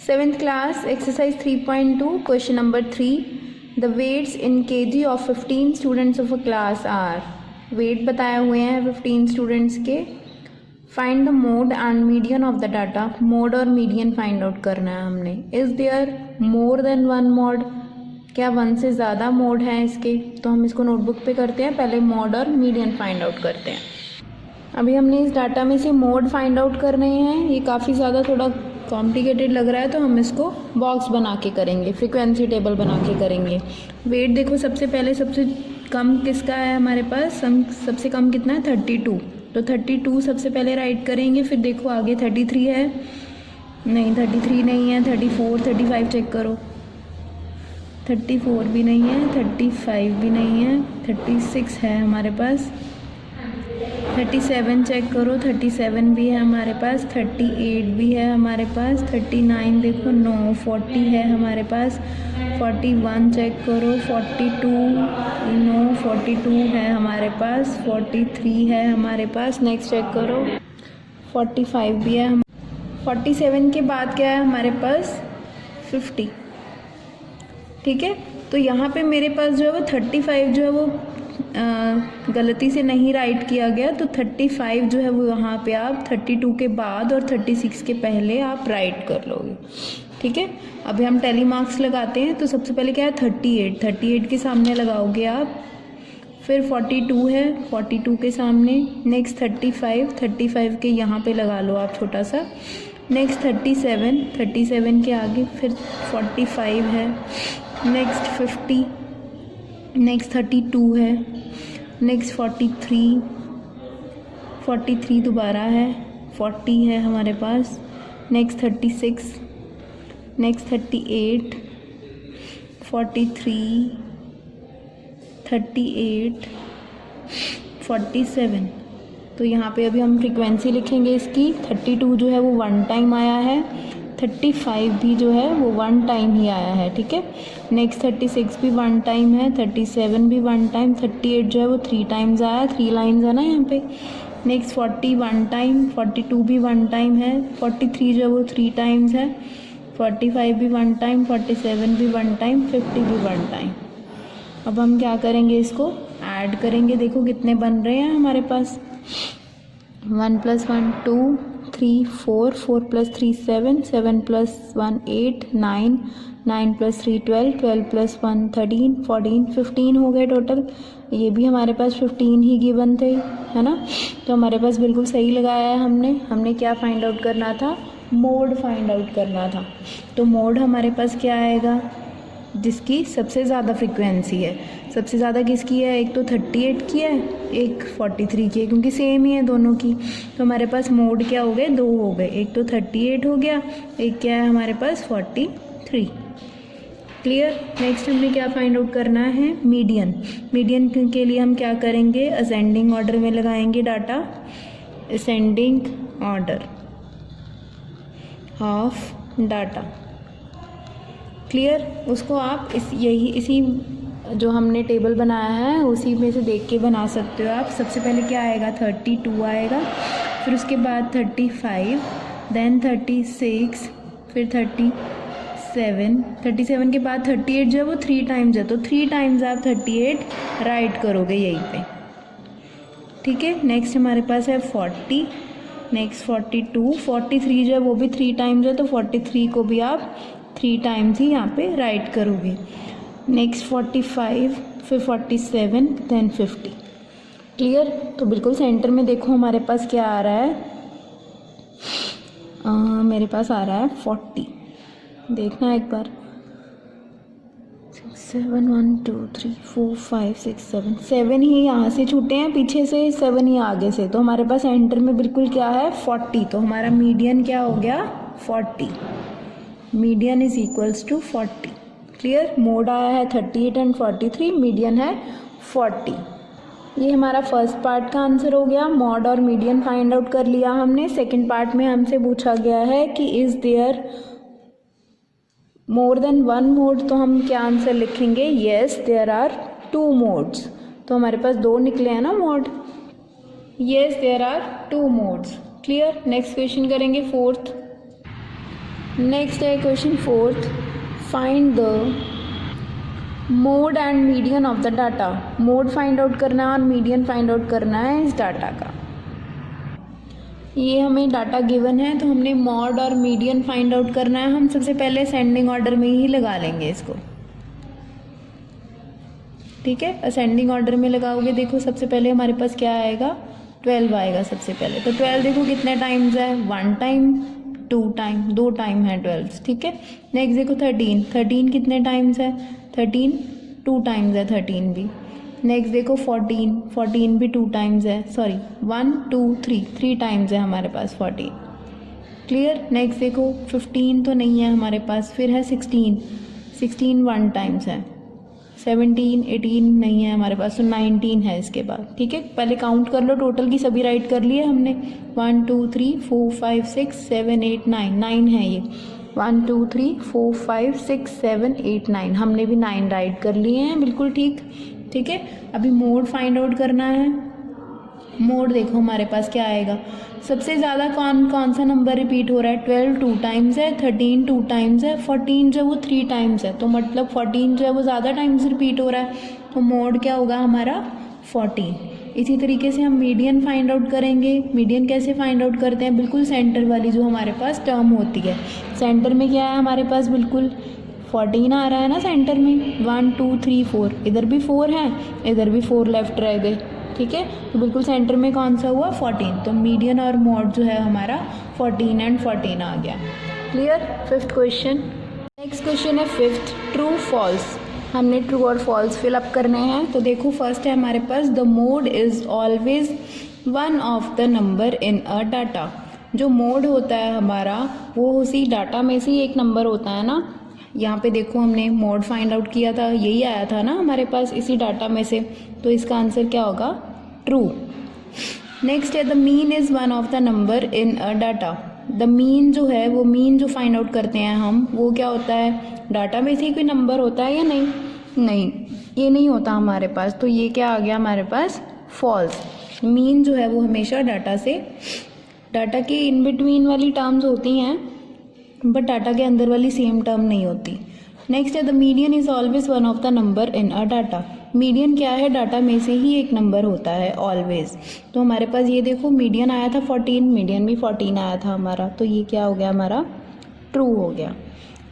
7th class exercise 3.2 question number 3 the weights in kg of 15 students of a class are weight बताए हुए हैं 15 students के find the mode and median of the data mode और median find out करना है हमने is there more than one mode क्या one से ज़्यादा मोड हैं इसके तो हम इसको नोटबुक पे करते हैं पहले मोड और मीडियन फाइंड आउट करते हैं। अभी हमने इस डाटा में से मोड फाइंड आउट कर रहे हैं ये काफ़ी ज़्यादा थोड़ा कॉम्प्लिकेटेड लग रहा है तो हम इसको बॉक्स बना के करेंगे फ्रीक्वेंसी टेबल बना के करेंगे। वेट देखो सबसे पहले सबसे कम किसका है हमारे पास सबसे कम कितना है 32 तो 32 सबसे पहले राइट करेंगे फिर देखो आगे 33 है नहीं 33 नहीं है 34 35 चेक करो 34 भी नहीं है 35 भी नहीं है 36 है हमारे पास 37 चेक करो 37 भी है हमारे पास 38 भी है हमारे पास 39 देखो 9 40 है हमारे पास 41 चेक करो 42 नो 42 है हमारे पास 43 है हमारे पास नेक्स्ट चेक करो 45 भी है 47 के बाद क्या है हमारे पास 50 ठीक है। तो यहाँ पे मेरे पास जो है वो 35 जो है वो गलती से नहीं राइट किया गया तो 35 जो है वो यहाँ पे आप 32 के बाद और 36 के पहले आप राइट कर लोगे ठीक है। अभी हम टैली मार्क्स लगाते हैं तो सबसे पहले क्या है 38 के सामने लगाओगे आप फिर 42 है 42 के सामने नेक्स्ट 35 के यहाँ पे लगा लो आप छोटा सा नेक्स्ट 37 के आगे फिर 45 है नेक्स्ट 50 नेक्स्ट 32 है नेक्स्ट 43 दोबारा है 40 है हमारे पास नेक्स्ट 36 नेक्स्ट 38 43 38 47 तो यहाँ पे अभी हम फ्रीक्वेंसी लिखेंगे इसकी 32 जो है वो वन टाइम आया है 35 भी जो है वो वन टाइम ही आया है ठीक है। नेक्स्ट 36 भी वन टाइम है 37 भी वन टाइम 38 जो है वो 3 टाइम्स आया 3 लाइन्स है ना यहाँ पे। नेक्स्ट 40 वन टाइम 42 भी वन टाइम है 43 जो है वो 3 टाइम्स है 45 भी वन टाइम 47 भी वन टाइम 50 भी वन टाइम। अब हम क्या करेंगे इसको ऐड करेंगे देखो कितने बन रहे हैं हमारे पास 1 + 1 2 3 4 4 + 3 7 7 + 1 8 9 9 + 3 12 12 + 1 13 14 15 हो गए टोटल। ये भी हमारे पास 15 ही गिवन थे है ना तो हमारे पास बिल्कुल सही लगाया है हमने क्या फाइंड आउट करना था मोड फाइंड आउट करना था। तो मोड हमारे पास क्या आएगा जिसकी सबसे ज़्यादा फ्रीक्वेंसी है सबसे ज़्यादा किसकी है एक तो 38 की है एक 43 की है क्योंकि सेम ही है दोनों की। तो हमारे पास मोड क्या हो गए 2 हो गए एक तो 38 हो गया एक क्या है हमारे पास 43 क्लियर। नेक्स्ट हमने क्या फाइंड आउट करना है मीडियन के लिए हम क्या करेंगे असेंडिंग ऑर्डर में लगाएंगे data ascending order of data clear. उसको आप इसी जो हमने टेबल बनाया है उसी में से देख के बना सकते हो आप। सबसे पहले क्या आएगा 32 आएगा फिर उसके बाद 35 देन 36 फिर 37 के बाद 38 जो है वो 3 टाइम्स है तो 3 टाइम्स आप 38 राइट करोगे यहीं पे ठीक है। नेक्स्ट हमारे पास है 40 नेक्स्ट 42 43 जो है वो भी 3 टाइम्स है तो 43 को भी आप 3 टाइम्स ही यहाँ पे राइट करोगे। नेक्स्ट 45 फिर 47 देन 50 क्लियर। तो बिल्कुल सेंटर में देखो हमारे पास क्या आ रहा है मेरे पास आ रहा है 40 देखना एक बार 6 7 1 2 3 4 5 6 7 ही यहाँ से छूटे हैं पीछे से 7 ही आगे से तो हमारे पास सेंटर में बिल्कुल क्या है 40 तो हमारा मीडियन क्या हो गया 40 median is equals to 40 clear. Mode आया है 38 एंड 43 मीडियन है 40। ये हमारा फर्स्ट पार्ट का आंसर हो गया मोड और मीडियन फाइंड आउट कर लिया हमने। सेकंड पार्ट में हमसे पूछा गया है कि is there more than one mode तो हम क्या आंसर लिखेंगे येस देयर आर 2 मोड्स तो हमारे पास 2 निकले हैं ना mode yes there are 2 modes clear. Next question करेंगे 4th नेक्स्ट है question 4th, find the mode and median of the data. Mode find out करना है और मीडियन फाइंड आउट करना है इस डाटा का। ये हमें डाटा गिवन है तो हमने मॉड और मीडियन फाइंड आउट करना है। हम सबसे पहले असेंडिंग ऑर्डर में ही लगा लेंगे इसको, ठीक है। असेंडिंग ऑर्डर में लगाओगे, देखो सबसे पहले हमारे पास क्या आएगा, 12 आएगा सबसे पहले। तो 12 देखो कितने टाइम्स है, 1 टाइम, 2 टाइम, 2 टाइम है 12, ठीक है। नेक्स्ट देखो 13 कितने टाइम्स है, 13 2 टाइम्स है 13 भी। नेक्स्ट देखो 14 भी 2 टाइम्स है, सॉरी 1 2 3 टाइम्स है हमारे पास 14, क्लियर। नेक्स्ट देखो 15 तो नहीं है हमारे पास, फिर है 16 1 टाइम्स है, 17 18 नहीं है हमारे पास, तो 19 है इसके बाद, ठीक है। पहले काउंट कर लो, टोटल की सभी राइट कर लिए हमने, 1 2 3 4 5 6 7 8 9 है ये, 1 2 3 4 5 6 7 8 9, हमने भी 9 राइट कर लिए हैं, बिल्कुल ठीक, ठीक है। अभी मोड फाइंड आउट करना है। मोड देखो हमारे पास क्या आएगा, सबसे ज़्यादा कौन सा नंबर रिपीट हो रहा है, 12 2 टाइम्स है, 13 2 टाइम्स है, 14 जो है वो 3 टाइम्स है, तो मतलब 14 जो है वो ज़्यादा टाइम्स रिपीट हो रहा है, तो मोड क्या होगा हमारा 14। इसी तरीके से हम मीडियन फाइंड आउट करेंगे। मीडियन कैसे फाइंड आउट करते हैं, बिल्कुल सेंटर वाली जो हमारे पास टर्म होती है, सेंटर में क्या है हमारे पास, बिल्कुल 14 आ रहा है ना सेंटर में, 1 2 3 4, इधर भी 4 है, इधर भी 4 लेफ्ट रह गए, ठीक है। तो बिल्कुल सेंटर में कौन सा हुआ, 14, तो मीडियन और मॉड जो है हमारा 14 एंड 14 आ गया, clear. 5th question. Next question है 5th, ट्रू फॉल्स। हमने ट्रू और फॉल्स फिलअप करने हैं। तो देखो फर्स्ट है हमारे पास, the mode is always one of the number in a data. जो मोड होता है हमारा वो उसी डाटा में से ही एक नंबर होता है ना। यहाँ पे देखो हमने मोड फाइंड आउट किया था, यही आया था ना हमारे पास इसी डाटा में से, तो इसका आंसर क्या होगा, ट्रू। नेक्स्ट है the mean is one of the number in a data. The mean जो है वो मीन जो फाइंड आउट करते हैं हम, वो क्या होता है, डाटा में से ही कोई नंबर होता है या नहीं, नहीं ये नहीं होता हमारे पास, तो ये क्या आ गया हमारे पास, फॉल्स। मीन जो है वो हमेशा डाटा के इन बिटवीन वाली टर्म्स होती हैं, बट डाटा के अंदर वाली सेम टर्म नहीं होती। नेक्स्ट है the median is always one of the number in a data. Median क्या है, डाटा में से ही एक नंबर होता है ऑलवेज। तो हमारे पास ये देखो मीडियन आया था 14, मीडियन भी 14 आया था हमारा, तो ये क्या हो गया हमारा, ट्रू हो गया।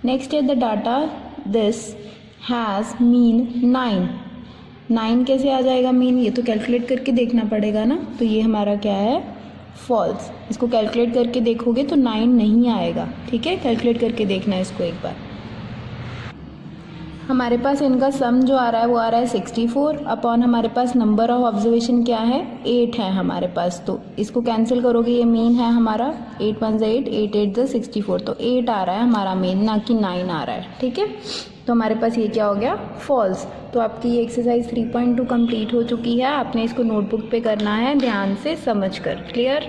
नेक्स्ट है the data this has mean 9 कैसे आ जाएगा मीन, ये तो कैलकुलेट करके देखना पड़ेगा ना, तो ये हमारा क्या है, फॉल्स। इसको कैलकुलेट करके देखोगे तो 9 नहीं आएगा, ठीक है, कैलकुलेट करके देखना है इसको एक बार। हमारे पास इनका सम जो आ रहा है वो आ रहा है 64 अपॉन हमारे पास नंबर ऑफ ऑब्जर्वेशन क्या है, 8 है हमारे पास, तो इसको कैंसिल करोगे, ये मीन है हमारा, 8 1 8, 8 8 64, तो 8 आ रहा है हमारा मीन, ना कि 9 आ रहा है, ठीक है। तो हमारे पास ये क्या हो गया, फॉल्स। तो आपकी ये एक्सरसाइज 3.2 कंप्लीट हो चुकी है। आपने इसको नोटबुक पे करना है ध्यान से समझ कर, क्लियर।